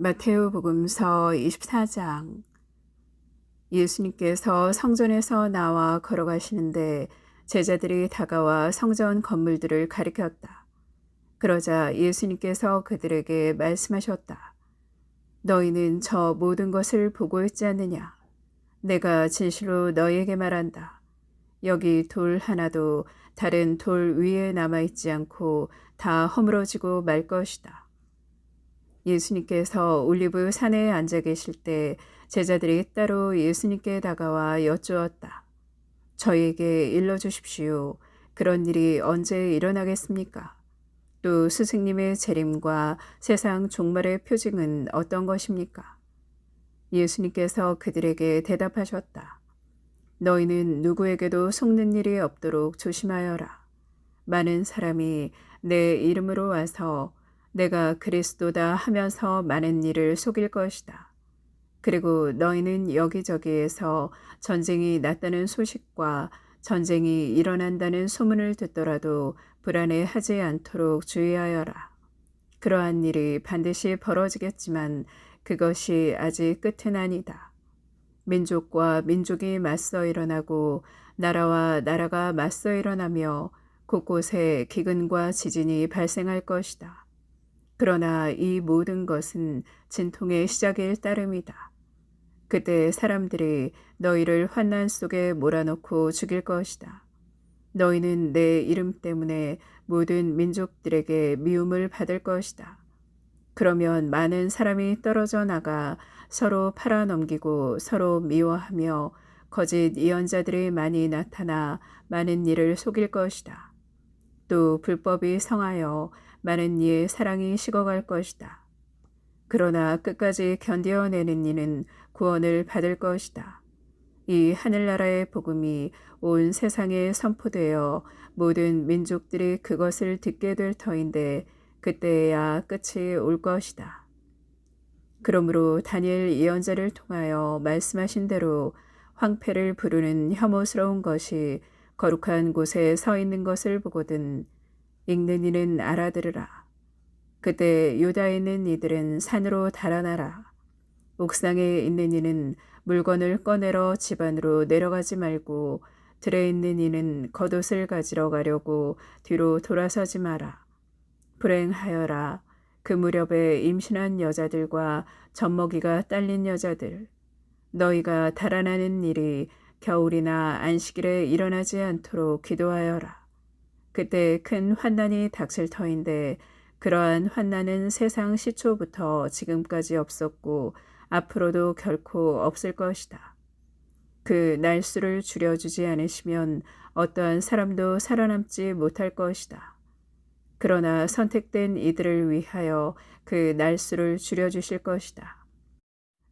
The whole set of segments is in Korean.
마테오복음서 24장. 예수님께서 성전에서 나와 걸어가시는데 제자들이 다가와 성전 건물들을 가리켰다. 그러자 예수님께서 그들에게 말씀하셨다. 너희는 저 모든 것을 보고 있지 않느냐? 내가 진실로 너희에게 말한다. 여기 돌 하나도 다른 돌 위에 남아있지 않고 다 허물어지고 말 것이다. 예수님께서 올리브 산에 앉아 계실 때 제자들이 따로 예수님께 다가와 여쭈었다. 저에게 일러주십시오. 그런 일이 언제 일어나겠습니까? 또 스승님의 재림과 세상 종말의 표징은 어떤 것입니까? 예수님께서 그들에게 대답하셨다. 너희는 누구에게도 속는 일이 없도록 조심하여라. 많은 사람이 내 이름으로 와서 내가 그리스도다 하면서 많은 일을 속일 것이다. 그리고 너희는 여기저기에서 전쟁이 났다는 소식과 전쟁이 일어난다는 소문을 듣더라도 불안해하지 않도록 주의하여라. 그러한 일이 반드시 벌어지겠지만 그것이 아직 끝은 아니다. 민족과 민족이 맞서 일어나고 나라와 나라가 맞서 일어나며 곳곳에 기근과 지진이 발생할 것이다. 그러나 이 모든 것은 진통의 시작일 따름이다. 그때 사람들이 너희를 환난 속에 몰아넣고 죽일 것이다. 너희는 내 이름 때문에 모든 민족들에게 미움을 받을 것이다. 그러면 많은 사람이 떨어져 나가 서로 팔아넘기고 서로 미워하며 거짓 예언자들이 많이 나타나 많은 일을 속일 것이다. 또 불법이 성하여 많은 이의 사랑이 식어갈 것이다. 그러나 끝까지 견뎌내는 이는 구원을 받을 것이다. 이 하늘나라의 복음이 온 세상에 선포되어 모든 민족들이 그것을 듣게 될 터인데 그때야 끝이 올 것이다. 그러므로 다니엘 예언자를 통하여 말씀하신 대로 황폐를 부르는 혐오스러운 것이 거룩한 곳에 서 있는 것을 보거든 읽는 이는 알아들으라. 그때 유다에 있는 이들은 산으로 달아나라. 옥상에 있는 이는 물건을 꺼내러 집 안으로 내려가지 말고 들에 있는 이는 겉옷을 가지러 가려고 뒤로 돌아서지 마라. 불행하여라. 그 무렵에 임신한 여자들과 젖먹이가 딸린 여자들. 너희가 달아나는 일이 겨울이나 안식일에 일어나지 않도록 기도하여라. 그때 큰 환난이 닥칠 터인데 그러한 환난은 세상 시초부터 지금까지 없었고 앞으로도 결코 없을 것이다. 그 날수를 줄여주지 않으시면 어떠한 사람도 살아남지 못할 것이다. 그러나 선택된 이들을 위하여 그 날수를 줄여주실 것이다.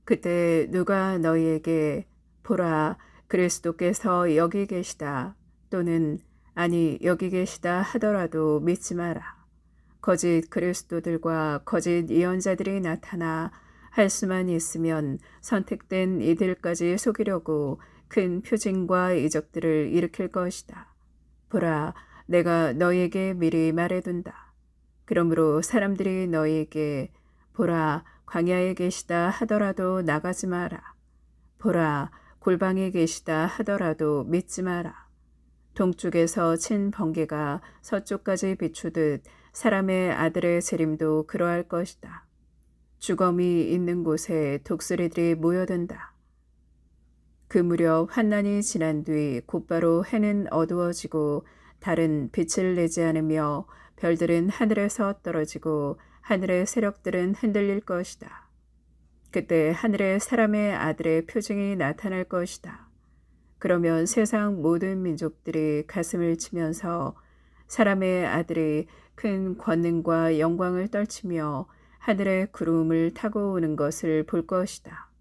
그때 누가 너희에게 보라 그리스도께서 여기 계시다 또는 아니 여기 계시다 하더라도 믿지 마라. 거짓 그리스도들과 거짓 예언자들이 나타나 할 수만 있으면 선택된 이들까지 속이려고 큰 표징과 이적들을 일으킬 것이다. 보라, 내가 너희에게 미리 말해둔다. 그러므로 사람들이 너희에게 보라, 광야에 계시다 하더라도 나가지 마라. 보라, 골방에 계시다 하더라도 믿지 마라. 동쪽에서 친 번개가 서쪽까지 비추듯 사람의 아들의 재림도 그러할 것이다. 주검이 있는 곳에 독수리들이 모여든다. 그 무렵 환난이 지난 뒤 곧바로 해는 어두워지고 달은 빛을 내지 않으며 별들은 하늘에서 떨어지고 하늘의 세력들은 흔들릴 것이다. 그때 하늘에 사람의 아들의 표징이 나타날 것이다. 그러면 세상 모든 민족들이 가슴을 치면서 사람의 아들이 큰 권능과 영광을 떨치며 하늘의 구름을 타고 오는 것을 볼 것이다.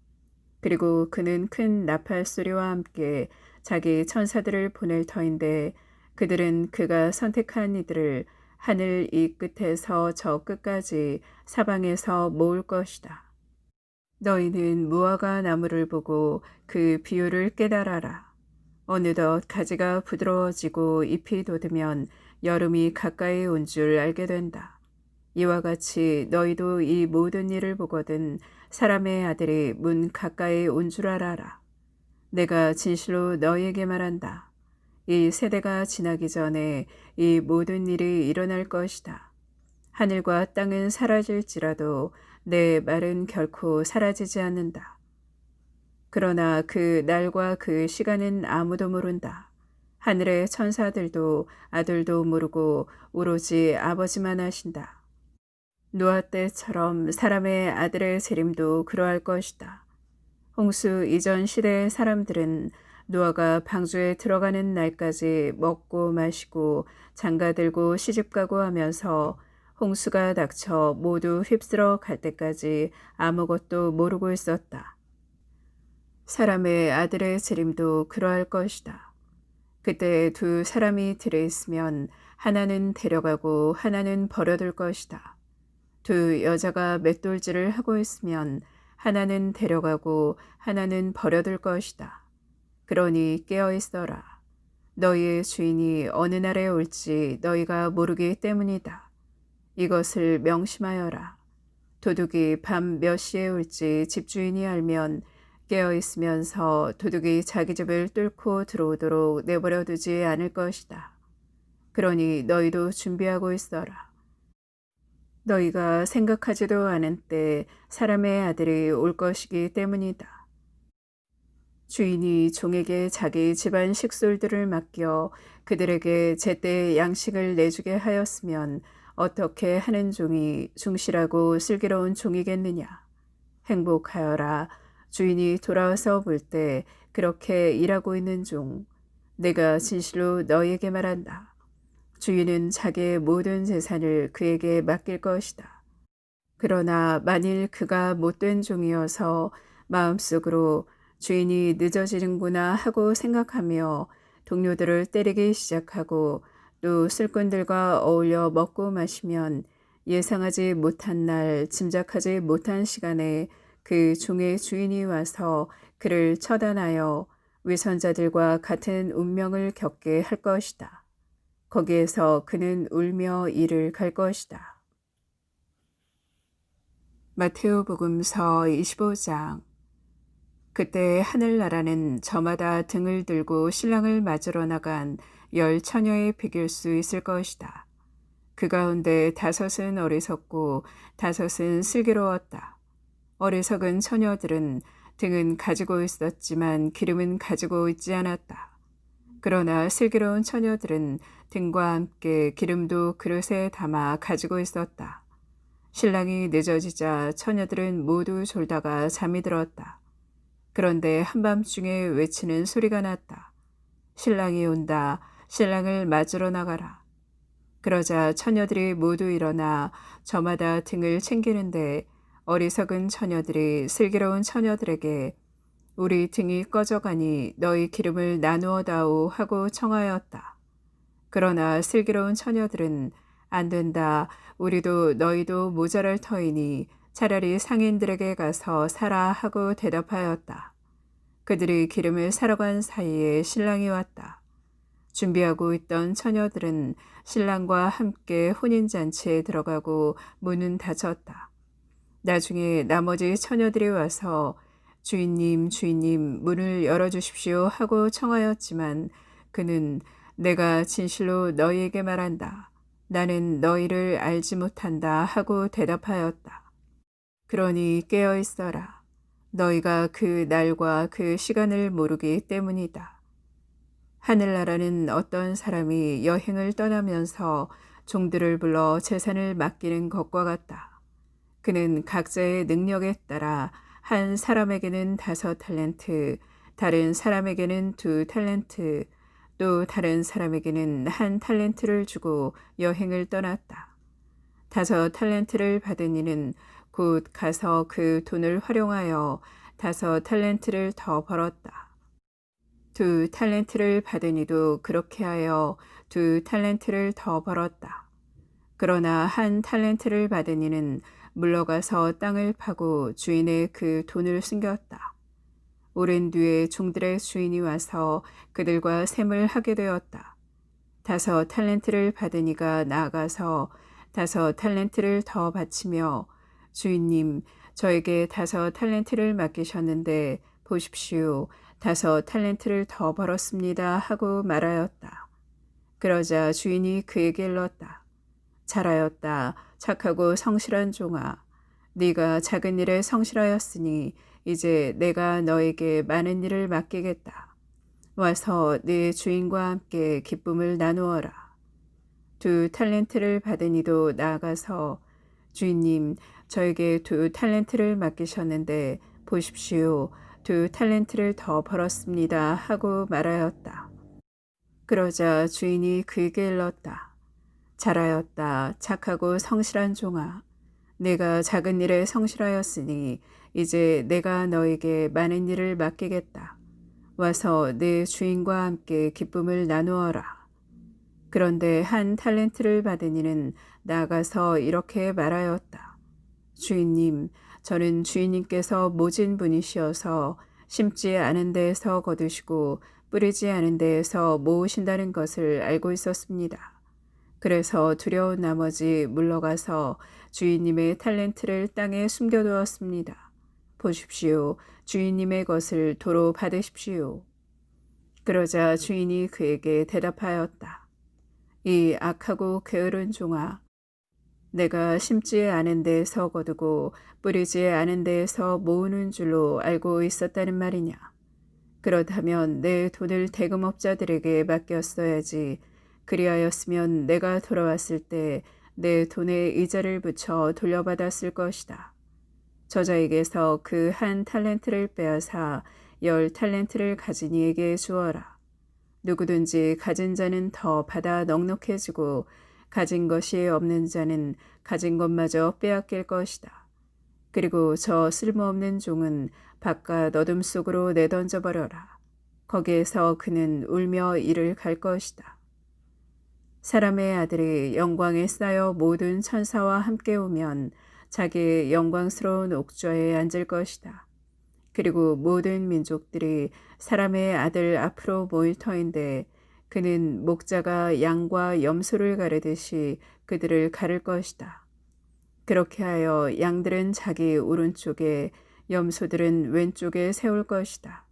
그리고 그는 큰 나팔 소리와 함께 자기 천사들을 보낼 터인데 그들은 그가 선택한 이들을 하늘 이 끝에서 저 끝까지 사방에서 모을 것이다. 너희는 무화과 나무를 보고 그 비율을 깨달아라. 어느덧 가지가 부드러워지고 잎이 돋으면 여름이 가까이 온 줄 알게 된다. 이와 같이 너희도 이 모든 일을 보거든 사람의 아들이 문 가까이 온 줄 알아라. 내가 진실로 너희에게 말한다. 이 세대가 지나기 전에 이 모든 일이 일어날 것이다. 하늘과 땅은 사라질지라도 내 말은 결코 사라지지 않는다. 그러나 그 날과 그 시간은 아무도 모른다. 하늘의 천사들도 아들도 모르고 오로지 아버지만 아신다. 노아 때처럼 사람의 아들의 재림도 그러할 것이다. 홍수 이전 시대의 사람들은 노아가 방주에 들어가는 날까지 먹고 마시고 장가들고 시집가고 하면서 홍수가 닥쳐 모두 휩쓸어 갈 때까지 아무것도 모르고 있었다. 사람의 아들의 재림도 그러할 것이다. 그때 두 사람이 들에 있으면 하나는 데려가고 하나는 버려둘 것이다. 두 여자가 맷돌질을 하고 있으면 하나는 데려가고 하나는 버려둘 것이다. 그러니 깨어 있어라. 너희의 주인이 어느 날에 올지 너희가 모르기 때문이다. 이것을 명심하여라. 도둑이 밤 몇 시에 올지 집주인이 알면 깨어 있으면서 도둑이 자기 집을 뚫고 들어오도록 내버려 두지 않을 것이다. 그러니 너희도 준비하고 있어라. 너희가 생각하지도 않은 때 사람의 아들이 올 것이기 때문이다. 주인이 종에게 자기 집안 식솔들을 맡겨 그들에게 제때 양식을 내주게 하였으면 어떻게 하는 종이 충실하고 슬기로운 종이겠느냐. 행복하여라. 주인이 돌아와서 볼 때 그렇게 일하고 있는 종. 내가 진실로 너희에게 말한다. 주인은 자기의 모든 재산을 그에게 맡길 것이다. 그러나 만일 그가 못된 종이어서 마음속으로 주인이 늦어지는구나 하고 생각하며 동료들을 때리기 시작하고 또 술꾼들과 어울려 먹고 마시면 예상하지 못한 날, 짐작하지 못한 시간에 그 종의 주인이 와서 그를 처단하여 위선자들과 같은 운명을 겪게 할 것이다. 거기에서 그는 울며 이를 갈 것이다. 마테오복음서 25장. 그때 하늘나라는 저마다 등을 들고 신랑을 맞으러 나간 10처녀에 비길 수 있을 것이다. 그 가운데 5은 어리석고 5은 슬기로웠다. 어리석은 처녀들은 등은 가지고 있었지만 기름은 가지고 있지 않았다. 그러나 슬기로운 처녀들은 등과 함께 기름도 그릇에 담아 가지고 있었다. 신랑이 늦어지자 처녀들은 모두 졸다가 잠이 들었다. 그런데 한밤중에 외치는 소리가 났다. 신랑이 온다. 신랑을 맞으러 나가라. 그러자 처녀들이 모두 일어나 저마다 등을 챙기는데 어리석은 처녀들이 슬기로운 처녀들에게 우리 등이 꺼져가니 너희 기름을 나누어 다오 하고 청하였다. 그러나 슬기로운 처녀들은 안 된다. 우리도 너희도 모자랄 터이니 차라리 상인들에게 가서 사라 하고 대답하였다. 그들이 기름을 사러 간 사이에 신랑이 왔다. 준비하고 있던 처녀들은 신랑과 함께 혼인잔치에 들어가고 문은 닫혔다. 나중에 나머지 처녀들이 와서 주인님, 주인님, 문을 열어주십시오 하고 청하였지만 그는 내가 진실로 너희에게 말한다. 나는 너희를 알지 못한다 하고 대답하였다. 그러니 깨어 있어라. 너희가 그 날과 그 시간을 모르기 때문이다. 하늘나라는 어떤 사람이 여행을 떠나면서 종들을 불러 재산을 맡기는 것과 같다. 그는 각자의 능력에 따라 한 사람에게는 5 달란트, 다른 사람에게는 2 달란트, 또 다른 사람에게는 1 달란트를 주고 여행을 떠났다. 5 달란트를 받은 이는 곧 가서 그 돈을 활용하여 5 달란트를 더 벌었다. 2 달란트를 받은 이도 그렇게 하여 2 달란트를 더 벌었다. 그러나 1 달란트를 받은 이는 물러가서 땅을 파고 주인의 그 돈을 숨겼다. 오랜 뒤에 종들의 주인이 와서 그들과 셈을 하게 되었다. 5 달란트를 받은 이가 나아가서 5 달란트를 더 바치며 주인님, 저에게 5 달란트를 맡기셨는데 보십시오. 5 달란트를 더 벌었습니다 하고 말하였다. 그러자 주인이 그에게 일렀다. 잘하였다. 착하고 성실한 종아. 네가 작은 일에 성실하였으니 이제 내가 너에게 많은 일을 맡기겠다. 와서 네 주인과 함께 기쁨을 나누어라. 2 달란트를 받은 이도 나아가서 주인님, 저에게 2 달란트를 맡기셨는데 보십시오. 2 달란트를 더 벌었습니다 하고 말하였다. 그러자 주인이 그에게 일렀다. 잘하였다. 착하고 성실한 종아. 내가 작은 일에 성실하였으니 이제 내가 너에게 많은 일을 맡기겠다. 와서 내 주인과 함께 기쁨을 나누어라. 그런데 1 달란트를 받은 이는 나가서 이렇게 말하였다. 주인님, 저는 주인님께서 모진 분이시어서 심지 않은 데에서 거두시고 뿌리지 않은 데에서 모으신다는 것을 알고 있었습니다. 그래서 두려운 나머지 물러가서 주인님의 달란트를 땅에 숨겨두었습니다. 보십시오. 주인님의 것을 도로 받으십시오. 그러자 주인이 그에게 대답하였다. 이 악하고 게으른 종아, 내가 심지 않은 데에서 거두고 뿌리지 않은 데에서 모으는 줄로 알고 있었다는 말이냐. 그렇다면 내 돈을 대금업자들에게 맡겼어야지. 그리하였으면 내가 돌아왔을 때 내 돈에 이자를 붙여 돌려받았을 것이다. 저자에게서 그 1 달란트를 빼앗아 10 달란트를 가진 이에게 주어라. 누구든지 가진 자는 더 받아 넉넉해지고 가진 것이 없는 자는 가진 것마저 빼앗길 것이다. 그리고 저 쓸모없는 종은 바깥 어둠 속으로 내던져 버려라. 거기에서 그는 울며 이를 갈 것이다. 사람의 아들이 영광에 쌓여 모든 천사와 함께 오면 자기의 영광스러운 옥좌에 앉을 것이다. 그리고 모든 민족들이 사람의 아들 앞으로 모일 터인데 그는 목자가 양과 염소를 가르듯이 그들을 가를 것이다. 그렇게 하여 양들은 자기 오른쪽에 염소들은 왼쪽에 세울 것이다.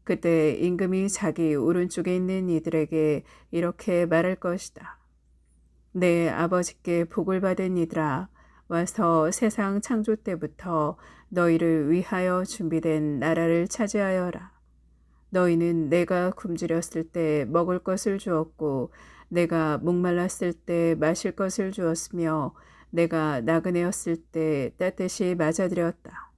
그때 임금이 자기 오른쪽에 있는 이들에게 이렇게 말할 것이다. 내 아버지께 복을 받은 이들아, 와서 세상 창조 때부터 너희를 위하여 준비된 나라를 차지하여라. 너희는 내가 굶주렸을 때 먹을 것을 주었고 내가 목말랐을 때 마실 것을 주었으며 내가 나그네였을 때 따뜻이 맞아들였다.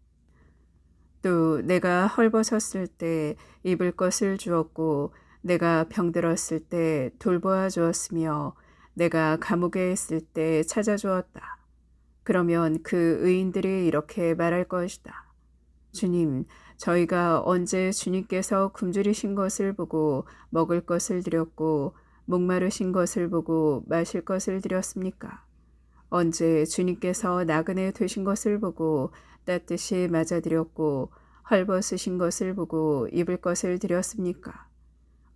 또 내가 헐벗었을 때 입을 것을 주었고 내가 병들었을 때 돌보아 주었으며 내가 감옥에 있을 때 찾아주었다. 그러면 그 의인들이 이렇게 말할 것이다. 주님, 저희가 언제 주님께서 굶주리신 것을 보고 먹을 것을 드렸고 목마르신 것을 보고 마실 것을 드렸습니까? 언제 주님께서 나그네 되신 것을 보고 따뜻이 맞아드렸고 헐벗으신 것을 보고 입을 것을 드렸습니까?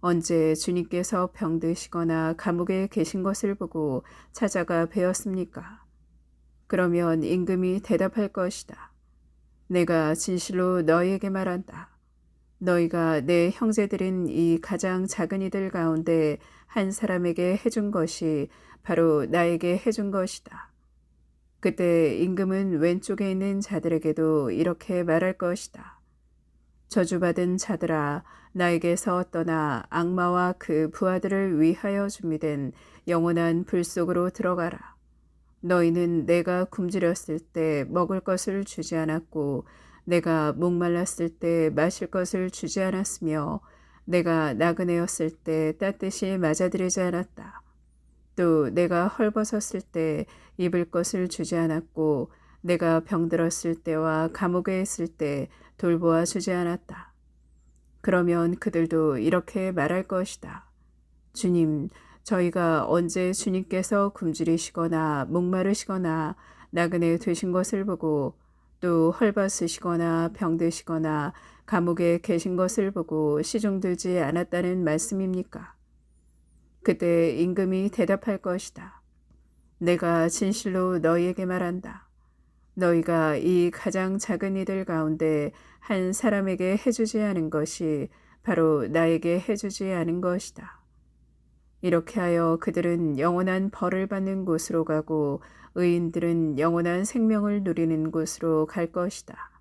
언제 주님께서 병드시거나 감옥에 계신 것을 보고 찾아가 뵈었습니까? 그러면 임금이 대답할 것이다. 내가 진실로 너희에게 말한다. 너희가 내 형제들인 이 가장 작은 이들 가운데 한 사람에게 해준 것이 바로 나에게 해준 것이다. 그때 임금은 왼쪽에 있는 자들에게도 이렇게 말할 것이다. 저주받은 자들아, 나에게서 떠나 악마와 그 부하들을 위하여 준비된 영원한 불 속으로 들어가라. 너희는 내가 굶주렸을 때 먹을 것을 주지 않았고 내가 목말랐을 때 마실 것을 주지 않았으며 내가 나그네였을 때 따뜻이 맞아들이지 않았다. 또 내가 헐벗었을 때 입을 것을 주지 않았고 내가 병들었을 때와 감옥에 있을 때 돌보아 주지 않았다. 그러면 그들도 이렇게 말할 것이다. 주님, 저희가 언제 주님께서 굶주리시거나 목마르시거나 나그네 되신 것을 보고 또 헐벗으시거나 병드시거나 감옥에 계신 것을 보고 시중들지 않았다는 말씀입니까? 그때 임금이 대답할 것이다. 내가 진실로 너희에게 말한다. 너희가 이 가장 작은 이들 가운데 한 사람에게 해주지 않은 것이 바로 나에게 해주지 않은 것이다. 이렇게 하여 그들은 영원한 벌을 받는 곳으로 가고 의인들은 영원한 생명을 누리는 곳으로 갈 것이다.